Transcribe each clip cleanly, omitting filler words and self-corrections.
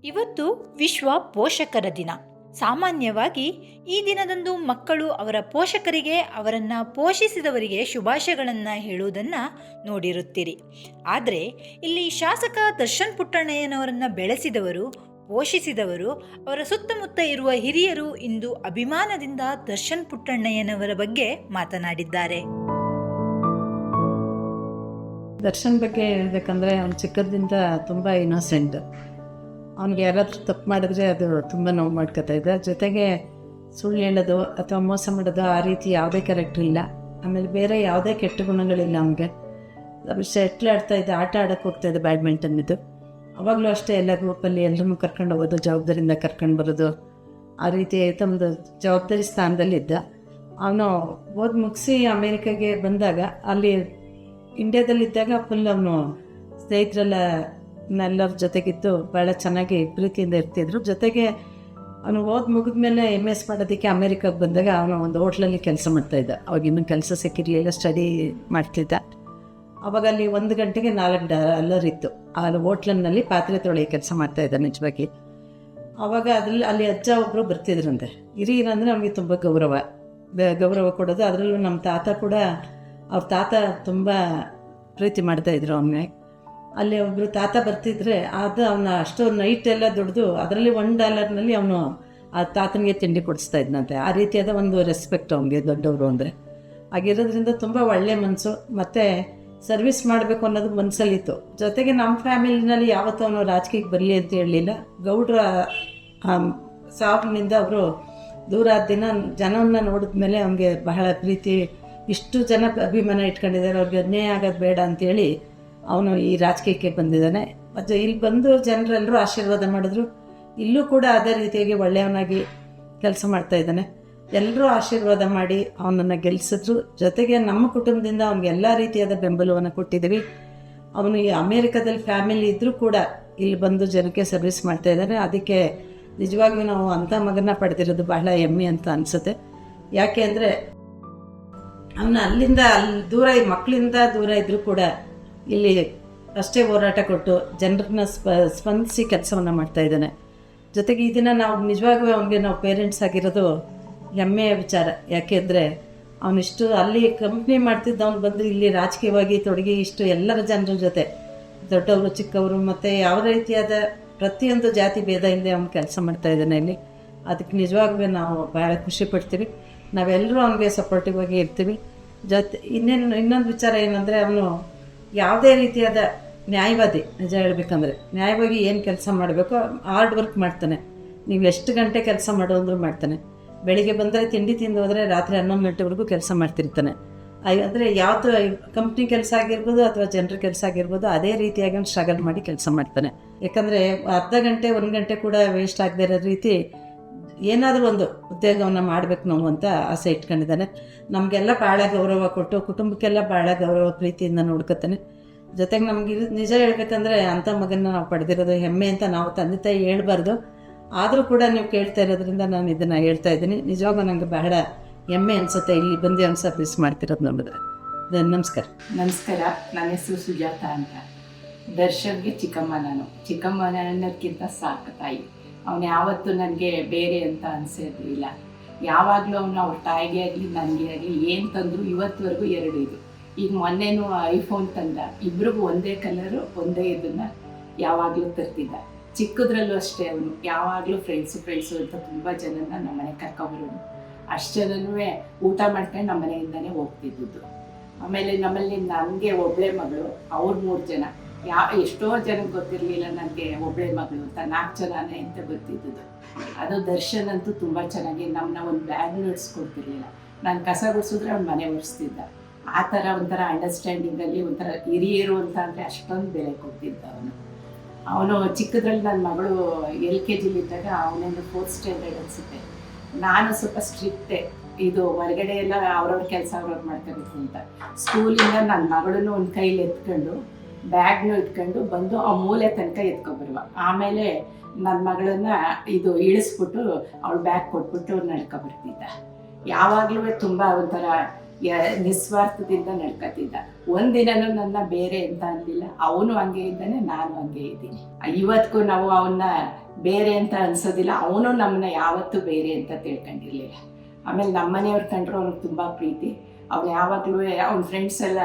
ಇವತ್ತು ವಿಶ್ವ ಪೋಷಕರ ದಿನ. ಸಾಮಾನ್ಯವಾಗಿ ಈ ದಿನದಂದು ಮಕ್ಕಳು ಅವರ ಪೋಷಕರಿಗೆ, ಅವರನ್ನು ಪೋಷಿಸಿದವರಿಗೆ ಶುಭಾಶಯಗಳನ್ನು ಹೇಳುವುದನ್ನು ನೋಡಿರುತ್ತೀರಿ. ಆದರೆ ಇಲ್ಲಿ ಶಾಸಕ ದರ್ಶನ್ ಪುಟ್ಟಣ್ಣಯ್ಯನವರನ್ನು ಬೆಳೆಸಿದವರು, ಪೋಷಿಸಿದವರು, ಅವರ ಸುತ್ತಮುತ್ತ ಇರುವ ಹಿರಿಯರು ಇಂದು ಅಭಿಮಾನದಿಂದ ದರ್ಶನ್ ಪುಟ್ಟಣ್ಣಯ್ಯನವರ ಬಗ್ಗೆ ಮಾತನಾಡಿದ್ದಾರೆ. ದರ್ಶನ್ ಬಗ್ಗೆ ಹೇಳ್ಬೇಕಂದ್ರೆ ಅವ್ನು ಚಿಕ್ಕದಿಂದ ತುಂಬ ಇನ್ನೋಸೆಂಟ್. ಅವ್ನಿಗೆ ಯಾರಾದರೂ ತಪ್ಪು ಮಾಡಿದ್ರೆ ಅದು ತುಂಬ ನೋವು ಮಾಡ್ಕೊತಾ ಇದೆ. ಜೊತೆಗೆ ಸುಳ್ಳು ಹೇಳೋದು ಅಥವಾ ಮೋಸ ಮಾಡೋದು ಆ ರೀತಿ ಯಾವುದೇ ಕ್ಯಾರೆಕ್ಟ್ರ್ ಇಲ್ಲ. ಆಮೇಲೆ ಬೇರೆ ಯಾವುದೇ ಕೆಟ್ಟ ಗುಣಗಳಿಲ್ಲ ಅವನಿಗೆ. ಶಟ್ಲ್ ಆಡ್ತಾಯಿದ್ದೆ, ಆಟ ಆಡೋಕ್ಕೆ ಹೋಗ್ತಾಯಿದ್ದೆ, ಬ್ಯಾಡ್ಮಿಂಟನ್ ಇದು. ಅವಾಗಲೂ ಅಷ್ಟೇ ಎಲ್ಲ ಗ್ರೂಪಲ್ಲಿ ಎಲ್ಲರೂ ಕರ್ಕೊಂಡು ಹೋಗೋದು, ಜವಾಬ್ದಾರಿಯಿಂದ ಕರ್ಕೊಂಡು ಬರೋದು, ಆ ರೀತಿ ತಮ್ಮದು ಜವಾಬ್ದಾರಿ ಸ್ಥಾನದಲ್ಲಿದ್ದ. ಅವನು ಓದಿ ಮುಗಿಸಿ ಅಮೇರಿಕಾಗೆ ಬಂದಾಗ ಅಲ್ಲಿ ಇಂಡ್ಯಾದಲ್ಲಿದ್ದಾಗ ಫುಲ್ ಅವನು ಸ್ನೇಹಿತರೆಲ್ಲರ ಜೊತೆಗಿದ್ದು ಭಾಳ ಚೆನ್ನಾಗಿ ಪ್ರೀತಿಯಿಂದ ಇರ್ತಿದ್ರು. ಜೊತೆಗೆ ಅವನು ಓದಿ ಮುಗಿದ್ಮೇಲೆ MS ಮಾಡೋದಕ್ಕೆ ಅಮೇರಿಕಾಗೆ ಬಂದಾಗ ಅವನು ಒಂದು ಹೋಟ್ಲಲ್ಲಿ ಕೆಲಸ ಮಾಡ್ತಾಯಿದ್ದ. ಅವಾಗ ಇನ್ನೂ ಕೆಲಸ ಸಿಕ್ಕಿರಲಿಲ್ಲ, ಸ್ಟಡಿ ಮಾಡ್ತಿದ್ದ. ಅವಾಗ ಅಲ್ಲಿ 1 ಗಂಟೆಗೆ $4 ಇತ್ತು. ಅಲ್ಲಿ ಹೋಟ್ಲನ್ನಲ್ಲಿ ಪಾತ್ರೆ ತೊಳೆಯೋ ಕೆಲಸ ಮಾಡ್ತಾಯಿದ್ದ ನಿಜವಾಗಿ. ಆವಾಗ ಅಲ್ಲಿ ಅಜ್ಜ ಒಬ್ಬರು ಬರ್ತಿದ್ರಂತೆ. ಹಿರಿಯರಂದರೆ ನಮಗೆ ತುಂಬ ಗೌರವ ಕೊಡೋದು. ಅದರಲ್ಲೂ ನಮ್ಮ ತಾತ ಕೂಡ, ಅವ್ರ ತಾತ ತುಂಬ ಪ್ರೀತಿ ಮಾಡ್ತಾಯಿದ್ರು ಅವನ್ನೇ. ಅಲ್ಲಿ ಒಬ್ಬರು ತಾತ ಬರ್ತಿದ್ರೆ ಅದು ಅವನ ಅಷ್ಟು ನೈಟ್ ಎಲ್ಲ ದುಡ್ದು ಅದರಲ್ಲಿ $1 ಅವನು ಆ ತಾತನಿಗೆ ತಿಂಡಿ ಕೊಡಿಸ್ತಾ ಇದ್ನಂತೆ. ಆ ರೀತಿಯಾದ ಒಂದು ರೆಸ್ಪೆಕ್ಟ್ ಅವನಿಗೆ ದೊಡ್ಡವರು ಅಂದರೆ. ಆಗಿರೋದ್ರಿಂದ ತುಂಬ ಒಳ್ಳೆಯ ಮನಸ್ಸು, ಮತ್ತು ಸರ್ವಿಸ್ ಮಾಡಬೇಕು ಅನ್ನೋದು ಮನಸ್ಸಲ್ಲಿತ್ತು. ಜೊತೆಗೆ ನಮ್ಮ ಫ್ಯಾಮಿಲಿನಲ್ಲಿ ಯಾವತ್ತೂ ಅವನು ರಾಜಕೀಯಕ್ಕೆ ಬರಲಿ ಅಂತ ಹೇಳಲಿಲ್ಲ. ಗೌಡ್ರ ಸಾವಿನಿಂದ ಅವರು ದೂರ ಆದ ದಿನ ಜನವನ್ನು ನೋಡಿದ ಮೇಲೆ ಅವನಿಗೆ ಬಹಳ ಪ್ರೀತಿ, ಇಷ್ಟು ಜನ ಅಭಿಮಾನ ಇಟ್ಕೊಂಡಿದ್ದಾರೆ, ಅವ್ರಿಗೆ ಅನ್ಯಾಯ ಆಗೋದು ಬೇಡ ಅಂಥೇಳಿ ಅವನು ಈ ರಾಜಕೀಯಕ್ಕೆ ಬಂದಿದ್ದಾನೆ. ಮತ್ತು ಇಲ್ಲಿ ಬಂದು ಜನರೆಲ್ಲರೂ ಆಶೀರ್ವಾದ ಮಾಡಿದ್ರು. ಇಲ್ಲೂ ಕೂಡ ಅದೇ ರೀತಿಯಾಗಿ ಒಳ್ಳೆಯವನಾಗಿ ಕೆಲಸ ಮಾಡ್ತಾಯಿದ್ದಾನೆ. ಎಲ್ಲರೂ ಆಶೀರ್ವಾದ ಮಾಡಿ ಅವನನ್ನು ಗೆಲ್ಲಿಸಿದ್ರು. ಜೊತೆಗೆ ನಮ್ಮ ಕುಟುಂಬದಿಂದ ಅವ್ನಿಗೆ ಎಲ್ಲ ರೀತಿಯಾದ ಬೆಂಬಲವನ್ನು ಕೊಟ್ಟಿದ್ದೀವಿ. ಅವನು ಈ ಅಮೇರಿಕಾದಲ್ಲಿ ಫ್ಯಾಮಿಲಿ ಇದ್ದರೂ ಕೂಡ ಇಲ್ಲಿ ಬಂದು ಜನಕ್ಕೆ ಸರ್ವಿಸ್ ಮಾಡ್ತಾಯಿದ್ದಾನೆ. ಅದಕ್ಕೆ ನಿಜವಾಗ್ಲೂ ನಾವು ಅಂಥ ಮಗನ ಪಡೆದಿರೋದು ಬಹಳ ಹೆಮ್ಮೆ ಅಂತ ಅನಿಸುತ್ತೆ. ಯಾಕೆ ಅಂದರೆ ಅವನು ಅಲ್ಲಿ ದೂರ ಮಕ್ಕಳಿಂದ ದೂರ ಇದ್ದರೂ ಕೂಡ ಇಲ್ಲಿ ಅಷ್ಟೇ ಹೋರಾಟ ಕೊಟ್ಟು ಜನರನ್ನ ಸ್ಪಂದಿಸಿ ಕೆಲಸವನ್ನು ಮಾಡ್ತಾಯಿದ್ದಾನೆ. ಜೊತೆಗೆ ಈ ದಿನ ನಾವು ನಿಜವಾಗ್ಲೂ ಅವನಿಗೆ ನಾವು ಪೇರೆಂಟ್ಸ್ ಆಗಿರೋದು ಹೆಮ್ಮೆಯ ವಿಚಾರ. ಯಾಕೆಂದರೆ ಅವನಿಷ್ಟು ಅಲ್ಲಿ ಕಂಪ್ನಿ ಮಾಡ್ತಿದ್ದ, ಅವ್ನು ಬಂದು ಇಲ್ಲಿ ರಾಜಕೀಯವಾಗಿ ತೊಡಗಿ ಇಷ್ಟು ಎಲ್ಲರ ಜನರ ಜೊತೆ, ದೊಡ್ಡವರು ಚಿಕ್ಕವರು ಮತ್ತು ಯಾವ ರೀತಿಯಾದ ಪ್ರತಿಯೊಂದು ಜಾತಿ ಭೇದ ಇಲ್ಲದೆ ಅವನು ಕೆಲಸ ಮಾಡ್ತಾಯಿದ್ದಾನೆ ಇಲ್ಲಿ. ಅದಕ್ಕೆ ನಿಜವಾಗ್ಲೂ ನಾವು ಭಾಳ ಖುಷಿ ಪಡ್ತೀವಿ. ನಾವೆಲ್ಲರೂ ಅವನಿಗೆ ಸಪೋರ್ಟಿವ್ ಆಗಿ ಇರ್ತೀವಿ. ಇನ್ನೊಂದು ವಿಚಾರ ಏನಂದರೆ, ಅವನು ಯಾವುದೇ ರೀತಿಯಾದ ನ್ಯಾಯವಾದಿ, ನಿಜ ಹೇಳಬೇಕಂದ್ರೆ ನ್ಯಾಯವಾಗಿ ಏನು ಕೆಲಸ ಮಾಡಬೇಕೋ ಹಾರ್ಡ್ ವರ್ಕ್ ಮಾಡ್ತಾನೆ. ನೀವು ಎಷ್ಟು ಗಂಟೆ ಕೆಲಸ ಮಾಡೋಂದ್ರೂ ಮಾಡ್ತಾನೆ. ಬೆಳಿಗ್ಗೆ ಬಂದರೆ ತಿಂಡಿ ತಿಂದು ಹೋದರೆ ರಾತ್ರಿ 11 ಗಂಟೆವರೆಗೂ ಕೆಲಸ ಮಾಡ್ತಿರ್ತಾನೆ. ಅಂದರೆ ಯಾವುದು ಕಂಪ್ನಿ ಕೆಲಸ ಆಗಿರ್ಬೋದು ಅಥವಾ ಜನರ ಕೆಲಸ ಆಗಿರ್ಬೋದು, ಅದೇ ರೀತಿಯಾಗಿ ಅವ್ನು ಸ್ಟ್ರಗಲ್ ಮಾಡಿ ಕೆಲಸ ಮಾಡ್ತಾನೆ. ಯಾಕಂದರೆ ಅರ್ಧ ಗಂಟೆ 1 ಗಂಟೆ ಕೂಡ ವೇಸ್ಟ್ ಆಗದೇ ಇರೋ ರೀತಿ ಏನಾದರೂ ಒಂದು ಉದ್ಯೋಗವನ್ನು ಮಾಡಬೇಕು ನಾವು ಅಂತ ಆಸೆ ಇಟ್ಕೊಂಡಿದ್ದಾನೆ. ನಮಗೆಲ್ಲ ಭಾಳ ಗೌರವ ಕೊಟ್ಟು, ಕುಟುಂಬಕ್ಕೆಲ್ಲ ಭಾಳ ಗೌರವ ಪ್ರೀತಿಯಿಂದ ನೋಡ್ಕೊತಾನೆ. ಜೊತೆಗೆ ನಮಗೆ ನಿಜ ಹೇಳ್ಬೇಕಂದ್ರೆ ಅಂಥ ಮಗನ ನಾವು ಪಡೆದಿರೋದು ಹೆಮ್ಮೆ ಅಂತ ನಾವು ತಂದೆ ತಾಯಿ ಹೇಳ್ಬಾರ್ದು. ಆದರೂ ಕೂಡ ನೀವು ಕೇಳ್ತಾ ಇರೋದ್ರಿಂದ ನಾನು ಇದನ್ನು ಹೇಳ್ತಾ ಇದ್ದೀನಿ. ನಿಜವಾಗೂ ನನಗೆ ಬಹಳ ಹೆಮ್ಮೆ ಅನಿಸುತ್ತೆ ಇಲ್ಲಿ ಬಂದು ಅವ್ನು ಸರ್ವಿಸ್ ಮಾಡ್ತಿರೋದು ನೋಡಿದ್ರೆ. ನಮಸ್ಕಾರ. ನನ್ನ ಹೆಸರು ಸುಜಾತ ಅಂತ. ದರ್ಶನ್ಗೆ ಚಿಕ್ಕಮ್ಮ ಅನ್ನೋದಕ್ಕಿಂತ ಸಾಕು ತಾಯಿ. ಅವನು ಯಾವತ್ತೂ ನನಗೆ ಬೇರೆ ಅಂತ ಅನಿಸೋದಿಲ್ಲ. ಯಾವಾಗಲೂ ಅವನು ಅವ್ರ ತಾಯಿಗೆ ಆಗಲಿ ನನಗೆ ಆಗಲಿ ಏನು ತಂದರು ಇವತ್ತುವರೆಗೂ 2 ಇದು. ಈಗ ಮೊನ್ನೆನೂ ಐಫೋನ್ ತಂದ. ಇಬ್ರಿಗೂ ಒಂದೇ ಕಲರು, ಒಂದೇ ಇದನ್ನು ಯಾವಾಗಲೂ ತರ್ತಿದ್ದ. ಚಿಕ್ಕದ್ರಲ್ಲೂ ಅಷ್ಟೇ ಅವನು ಯಾವಾಗಲೂ ಫ್ರೆಂಡ್ಸು ಅಂತ ತುಂಬ ಜನನ ನಮ್ಮ ಮನೆಗೆ ಕರ್ಕೊಬರೋದು. ಅಷ್ಟು ಜನನೂ ಊಟ ಮಾಡ್ಕೊಂಡು ನಮ್ಮ ಮನೆಯಿಂದನೇ ಹೋಗ್ತಿದ್ದು. ಆಮೇಲೆ ನಮ್ಮಲ್ಲಿ ನನಗೆ ಒಬ್ಬಳೇ ಮಗಳು, ಅವ್ರು 3 ಜನ. ಎಷ್ಟೋ ಜನಕ್ಕೆ ಗೊತ್ತಿರಲಿಲ್ಲ ನನಗೆ ಒಬ್ಬಳೇ ಮಗಳು ಅಂತ. 4 ಜನನೇ ಅಂತ ಗೊತ್ತಿದ್ದು. ಅದು ದರ್ಶನ್ ಅಂತೂ ತುಂಬ ಚೆನ್ನಾಗಿ ನಮ್ಮನ್ನ ಒಂದು ಬ್ಯಾಗ್ ನಡೆಸ್ಕೊಡ್ತಿರ್ಲಿಲ್ಲ. ನಾನು ಕಸ ಗುಡಿಸಿದ್ರೆ ಅವ್ನು ಮನೆ ಒರೆಸ್ತಿದ್ದ. ಆ ಥರ ಒಂಥರ ಅಂಡರ್ಸ್ಟ್ಯಾಂಡಿಂಗಲ್ಲಿ ಒಂಥರ ಹಿರಿಯರು ಅಂತ ಅಂದರೆ ಅಷ್ಟೊಂದು ಬೆಲೆ ಕೊಡ್ತಿದ್ದ ಅವನು. ಚಿಕ್ಕದ್ರಲ್ಲಿ ನನ್ನ ಮಗಳು LKGಲಿದ್ದಾಗ ಅವನೇನು 4th ಸ್ಟ್ಯಾಂಡರ್ಡ್ ಅನಿಸುತ್ತೆ. ನಾನು ಸ್ವಲ್ಪ ಸ್ಟ್ರಿಕ್ಟೆ. ಇದು ಹೊರಗಡೆ ಎಲ್ಲ ಅವ್ರವ್ರ ಕೆಲಸ ಅವ್ರವ್ರು ಮಾಡ್ಕೋಬೇಕು ಅಂತ. ಸ್ಕೂಲಿಂದ ನನ್ನ ಮಗಳನ್ನೂ ಒಂದು ಕೈಲಿ ಎತ್ಕೊಂಡು ಬ್ಯಾಗ್ನೂ ಇಟ್ಕೊಂಡು ಬಂದು ಆ ಮೂಲೆ ತನಕ ಎತ್ಕೊಬರುವ. ಆಮೇಲೆ ನನ್ನ ಮಗಳನ್ನ ಇದು ಇಳಿಸ್ಬಿಟ್ಟು ಅವಳು ಬ್ಯಾಗ್ ಕೊಟ್ಬಿಟ್ಟು ನಡ್ಕೊಬರ್ತಿದ್ದ. ಯಾವಾಗಲೂ ತುಂಬ ಒಂಥರ ನಿಸ್ವಾರ್ಥದಿಂದ ನಡ್ಕೊತಿದ್ದ. ಒಂದಿನೂ ನನ್ನ ಬೇರೆ ಅಂತ ಅನ್ನಲಿಲ್ಲ. ಅವನು ಹಂಗೆ ಇದ್ದಾನೆ, ನಾನು ಹಂಗೆ ಇದ್ದೀನಿ. ಇವತ್ತಿಗೂ ನಾವು ಅವನ್ನ ಬೇರೆ ಅಂತ ಅನ್ಸೋದಿಲ್ಲ. ಅವನು ನಮ್ಮನ್ನ ಯಾವತ್ತೂ ಬೇರೆ ಅಂತ ತಿಳ್ಕೊಂಡಿರಲಿಲ್ಲ. ಆಮೇಲೆ ನಮ್ಮ ಮನೆಯವ್ರು ಕಂಡ್ರು ಅವ್ನಿಗೆ ತುಂಬ ಪ್ರೀತಿ. ಅವ್ನು ಯಾವಾಗಲೂ ಅವ್ನ ಫ್ರೆಂಡ್ಸ್ ಎಲ್ಲ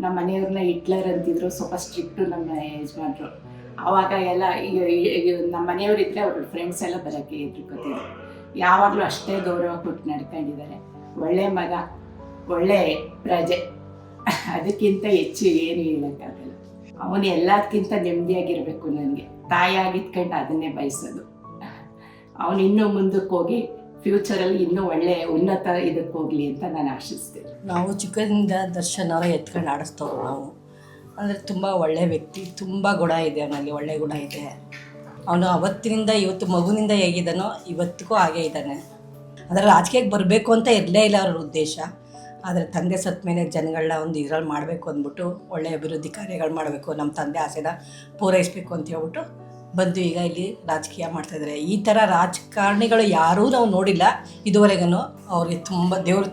ನಮ್ಮ ಮನೆಯವ್ರನ್ನ ಹಿಟ್ಲರ್ ಅಂತಿದ್ರು, ಸ್ವಲ್ಪ ಸ್ಟ್ರಿಕ್ಟು ನಮ್ಮ ಯಜಮಾನ್ರು. ಆವಾಗ ಎಲ್ಲ ಈಗ ನಮ್ಮ ಮನೆಯವರಿದ್ದರೆ ಅವ್ರ ಫ್ರೆಂಡ್ಸ್ ಎಲ್ಲ ಬರೋಕ್ಕೆ ಹೆದ್ರುಕೊತಿದ್ರು. ಯಾವಾಗಲೂ ಅಷ್ಟೇ ಗೌರವ ಕೊಟ್ಟು ನಡ್ಕೊಂಡಿದ್ದಾರೆ. ಒಳ್ಳೆ ಮಗ, ಒಳ್ಳೆ ಪ್ರಜೆ, ಅದಕ್ಕಿಂತ ಹೆಚ್ಚು ಏನು ಹೇಳೋಕ್ಕಾಗಲ್ಲ. ಅವನು ಎಲ್ಲದಕ್ಕಿಂತ ನೆಮ್ಮದಿಯಾಗಿರಬೇಕು. ನನಗೆ ತಾಯಿಯಾಗಿದ್ಕೊಂಡು ಅದನ್ನೇ ಬಯಸೋದು. ಅವನು ಇನ್ನೂ ಮುಂದಕ್ಕೆ ಹೋಗಿ ಫ್ಯೂಚರಲ್ಲಿ ಇನ್ನೂ ಒಳ್ಳೆ ಉನ್ನತ ಇದಕ್ಕೆ ಹೋಗಲಿ ಅಂತ ನಾನು ಆಶಿಸ್ತೇನೆ. ನಾವು ಚಿಕ್ಕದಿಂದ ದರ್ಶನ್ ಅವರ ಎತ್ಕೊಂಡು ಆಡಿಸ್ತವ್ರು ನಾವು. ಅಂದರೆ ತುಂಬ ಒಳ್ಳೆಯ ವ್ಯಕ್ತಿ, ತುಂಬ ಗುಣ ಇದೆ ಅವನಲ್ಲಿ, ಒಳ್ಳೆ ಗುಣ ಇದೆ. ಅವನು ಅವತ್ತಿನಿಂದ ಇವತ್ತು ಮಗುವಿನಿಂದ ಹೇಗಿದ್ದಾನೋ ಇವತ್ತಿಗೂ ಹಾಗೇ ಇದ್ದಾನೆ. ಅದರ ರಾಜಕೀಯಕ್ಕೆ ಬರಬೇಕು ಅಂತ ಇರಲೇ ಇಲ್ಲ ಅವ್ರ ಉದ್ದೇಶ. ಆದರೆ ತಂದೆ ಸತ್ತ ಮೇಲೆ ಜನಗಳನ್ನ ಒಂದು ಇದ್ರಲ್ಲಿ ಮಾಡಬೇಕು ಅಂದ್ಬಿಟ್ಟು ಒಳ್ಳೆಯ ಅಭಿವೃದ್ಧಿ ಕಾರ್ಯಗಳು ಮಾಡಬೇಕು, ನಮ್ಮ ತಂದೆ ಆಸೆನ ಪೂರೈಸಬೇಕು ಅಂತ ಹೇಳ್ಬಿಟ್ಟು ಬಂದು ಈಗ ಇಲ್ಲಿ ರಾಜಕೀಯ ಮಾಡ್ತಾಯಿದ್ದಾರೆ. ಈ ಥರ ರಾಜಕಾರಣಿಗಳು ಯಾರೂ ನಾವು ನೋಡಿಲ್ಲ ಇದುವರೆಗೂ. ಅವ್ರಿಗೆ ದೇವರು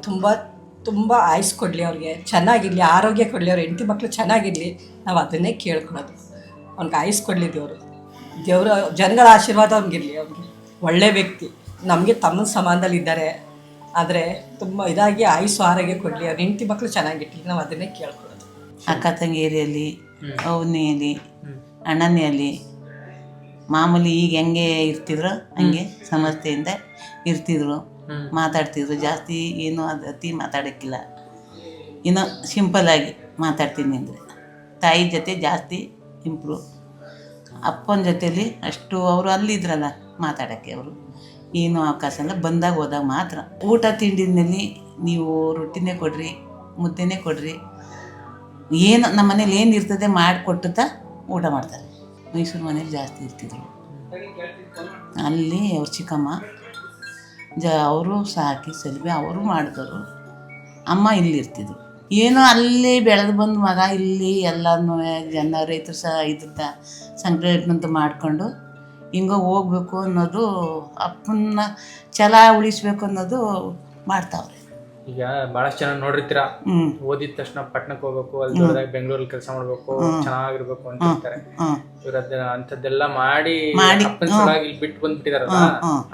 ತುಂಬ ಆಯುಸ್ ಕೊಡಲಿ, ಅವ್ರಿಗೆ ಚೆನ್ನಾಗಿರಲಿ, ಆರೋಗ್ಯ ಕೊಡಲಿ, ಅವ್ರ ಹೆಂಡತಿ ಮಕ್ಕಳು ಚೆನ್ನಾಗಿರಲಿ. ನಾವು ಅದನ್ನೇ ಕೇಳ್ಕೊಳ್ಳೋದು. ಅವ್ನಿಗೆ ಆಯುಸ್ ಕೊಡಲಿ ದೇವರು ಜನಗಳ ಆಶೀರ್ವಾದ ಅವ್ನಿಗಿರಲಿ. ಅವ್ನಿಗೆ ಒಳ್ಳೆ ವ್ಯಕ್ತಿ, ನಮಗೆ ತಮ್ಮ ಸಮಾನದಲ್ಲಿದ್ದಾರೆ. ಆದರೆ ತುಂಬ ಇದಾಗಿ ಆಯುಸ್ಸು ಆರೋಗ್ಯ ಕೊಡಲಿ, ಅವ್ರ ಹೆಂಡತಿ ಮಕ್ಕಳು ಚೆನ್ನಾಗಿರಲಿ. ನಾವು ಅದನ್ನೇ ಕೇಳ್ಕೊಳ್ಳೋದು. ಅಕ್ಕ ತಂಗಿಯರಲ್ಲಿ, ಅವನಿಯಲ್ಲಿ, ಅಣ್ಣನಿಯಲ್ಲಿ ಮಾಮೂಲಿ ಈಗ ಹೆಂಗೆ ಇರ್ತಿದ್ರು ಹಂಗೆ ಸಮಸ್ಯೆಯಿಂದ ಇರ್ತಿದ್ರು, ಮಾತಾಡ್ತಿದ್ರು. ಜಾಸ್ತಿ ಏನು ಅತಿ ಮಾತಾಡೋಕ್ಕಿಲ್ಲ, ಇನ್ನು ಸಿಂಪಲ್ಲಾಗಿ ಮಾತಾಡ್ತೀನಿ ಅಂದರೆ. ತಾಯಿ ಜೊತೆ ಜಾಸ್ತಿ ಇಂಪ್ರೂವ್. ಅಪ್ಪನ ಜೊತೇಲಿ ಅಷ್ಟು ಅವರು ಅಲ್ಲಿದ್ರಲ್ಲ ಮಾತಾಡೋಕ್ಕೆ, ಅವರು ಏನು ಅವಕಾಶ ಇಲ್ಲ. ಬಂದಾಗ ಹೋದಾಗ ಮಾತ್ರ. ಊಟ ತಿಂಡಿನಲ್ಲಿ ನೀವು ರೊಟ್ಟಿನೇ ಕೊಡ್ರಿ, ಮುದ್ದೆನೇ ಕೊಡ್ರಿ, ಏನು ನಮ್ಮ ಮನೇಲಿ ಏನು ಇರ್ತದೆ ಮಾಡಿಕೊಟ್ಟುತ್ತಾ ಊಟ ಮಾಡ್ತಾರೆ. ಮೈಸೂರು ಮನೇಲಿ ಜಾಸ್ತಿ ಇರ್ತಿದ್ರು. ಅಲ್ಲಿ ಅವ್ರ ಚಿಕ್ಕಮ್ಮ ಅವರು ಸಾಕಿ ಸಲ್ವಿ ಅವರು ಮಾಡಿದವರು. ಅಮ್ಮ ಇಲ್ಲಿ ಇರ್ತಿದ್ರು. ಏನೋ ಅಲ್ಲಿ ಬೆಳೆದು ಬಂದು ಮಗ ಇಲ್ಲಿ ಎಲ್ಲನೂ ಜನ ರೈತರು ಸಹ ಇದ್ದ ಸಂಕ್ರಾಂತಿ ಮಾಡಿಕೊಂಡು ಹಿಂಗೆ ಹೋಗ್ಬೇಕು ಅನ್ನೋದು, ಅಪ್ಪನ್ನ ಛಲ ಉಳಿಸ್ಬೇಕು ಅನ್ನೋದು ಮಾಡ್ತಾವ್ರೆ. ಈಗ ಬಹಳಷ್ಟು ಜನ ನೋಡಿರ್ತೀರ, ಓದಿದ ತಕ್ಷಣ ಪಟ್ಟಣಕ್ಕೆ ಹೋಗ್ಬೇಕು, ಅಲ್ಲಿ ದೊಡ್ಡದಾಗಿ ಬೆಂಗಳೂರಲ್ಲಿ ಕೆಲಸ ಮಾಡ್ಬೇಕು, ಚೆನ್ನಾಗಿರ್ಬೇಕು ಅಂತ ಹೇಳ್ತಾರೆ. ಇವ್ರ ಅಂತದ್ದೆಲ್ಲ ಮಾಡಿ ಅಪ್ಪನ ಸಲುವಾಗಿ ಇಲ್ಲಿ ಬಿಟ್ಟು ಬಂದ್ಬಿಟ್ಟಿದಾರಲ್ಲ,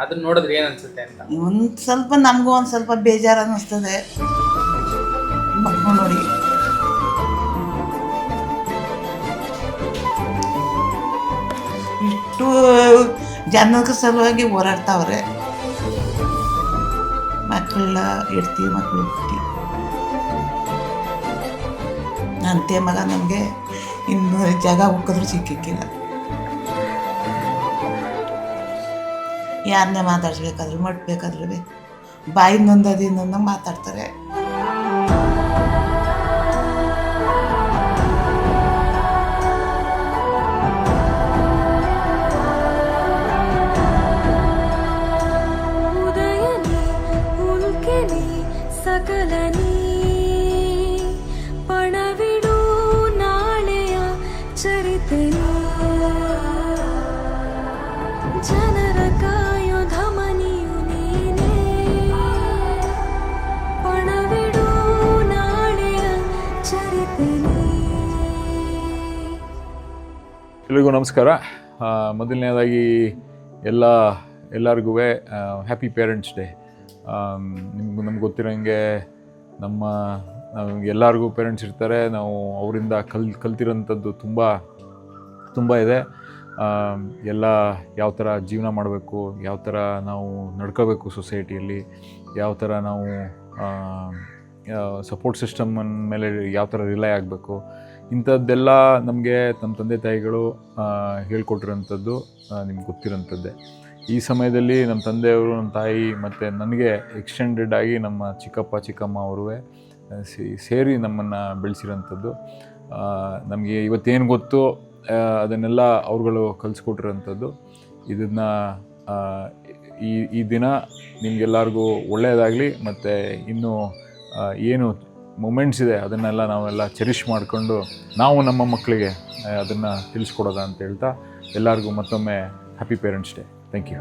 ಅದನ್ನ ನೋಡಿದ್ರೆ ಏನ್ ಅನ್ಸುತ್ತೆ ಅಂತ ಒಂದ್ ಸ್ವಲ್ಪ ನಮಗೂ ಒಂದ್ ಸ್ವಲ್ಪ ಬೇಜಾರು ಅನ್ನಿಸ್ತದೆ ಮಕ್ಕಳು ನೋಡಿ. ಇಷ್ಟು ಜನದ ಸಲುವಾಗಿ ಹೋರಾಡ್ತಾವ್ರೆ. ಮಕ್ಕಳ ಇಡ್ತಿ ಮಕ್ಕಳು ಇಡ್ತಿ ಅಂತೆ ಮಗ ನಮಗೆ ಇನ್ನು ಜಾಗ ಹುಕ್ಕಿದ್ರು ಸಿಕ್ಕಿಕ್ಕಿಲ್ಲ. ಯಾರನ್ನೇ ಮಾತಾಡ್ಸ್ಬೇಕಾದ್ರೂ ಮಟ್ಬೇಕಾದ್ರೂ ಬಾಯಿ ನೊಂದದಿಂದ ಮಾತಾಡ್ತಾರೆ. ಸಕಲನಿ ಪಣವಿಡು ನಾಳೆಯ ಚರಿತೆನಿ ಜನರ ಕಾಯೋ ಧಮನಿಯು ನೀನೇ ಪಣವಿಡು ನಾಳೆಯ ಚರಿತೆನಿ. ಎಲ್ರಿಗೂ ನಮಸ್ಕಾರ. ಮೊದಲನೇದಾಗಿ ಎಲ್ಲರಿಗೂ ಹ್ಯಾಪಿ ಪೇರೆಂಟ್ಸ್ ಡೇ. ನಮ್ಗೆ ಗೊತ್ತಿರೋಂಗೆ ಎಲ್ಲರಿಗೂ ಪೇರೆಂಟ್ಸ್ ಇರ್ತಾರೆ. ನಾವು ಅವರಿಂದ ಕಲ್ತಿರೋಂಥದ್ದು ತುಂಬ ಇದೆ. ಎಲ್ಲ ಯಾವ ಥರ ಜೀವನ ಮಾಡಬೇಕು, ಯಾವ ಥರ ನಾವು ನಡ್ಕೋಬೇಕು ಸೊಸೈಟಿಯಲ್ಲಿ, ಯಾವ ಥರ ನಾವು ಸಪೋರ್ಟ್ ಸಿಸ್ಟಮ್ ಮೇಲೆ ಯಾವ ಥರ ರಿಲೈ ಆಗಬೇಕು, ಇಂಥದ್ದೆಲ್ಲ ನಮಗೆ ನಮ್ಮ ತಂದೆ ತಾಯಿಗಳು ಹೇಳ್ಕೊಟ್ಟಿರೋಂಥದ್ದು ನಿಮ್ಗೆ ಗೊತ್ತಿರೋಂಥದ್ದೇ. ಈ ಸಮಯದಲ್ಲಿ ನಮ್ಮ ತಂದೆಯವರು, ನಮ್ಮ ತಾಯಿ ಮತ್ತು ನನಗೆ ಎಕ್ಸ್ಟೆಂಡೆಡ್ ಆಗಿ ನಮ್ಮ ಚಿಕ್ಕಪ್ಪ ಚಿಕ್ಕಮ್ಮ ಅವರು ಸೇರಿ ನಮ್ಮನ್ನು ಬೆಳೆಸಿರೋಂಥದ್ದು. ನಮಗೆ ಇವತ್ತೇನು ಗೊತ್ತು ಅದನ್ನೆಲ್ಲ ಅವ್ರುಗಳು ಕಲಿಸ್ಕೊಟ್ಟಿರೋಂಥದ್ದು. ಇದನ್ನು ಈ ದಿನ ನಿಮಗೆಲ್ಲರಿಗೂ ಒಳ್ಳೆಯದಾಗಲಿ. ಮತ್ತು ಇನ್ನೂ ಏನು ಮೂಮೆಂಟ್ಸ್ ಇದೆ ಅದನ್ನೆಲ್ಲ ನಾವೆಲ್ಲ ಚೆರಿಷ್ ಮಾಡಿಕೊಂಡು ನಾವು ನಮ್ಮ ಮಕ್ಕಳಿಗೆ ಅದನ್ನು ತಿಳಿಸ್ಕೊಡೋದ ಅಂತ ಹೇಳ್ತಾ ಎಲ್ಲರಿಗೂ ಮತ್ತೊಮ್ಮೆ happy parents day. Thank you.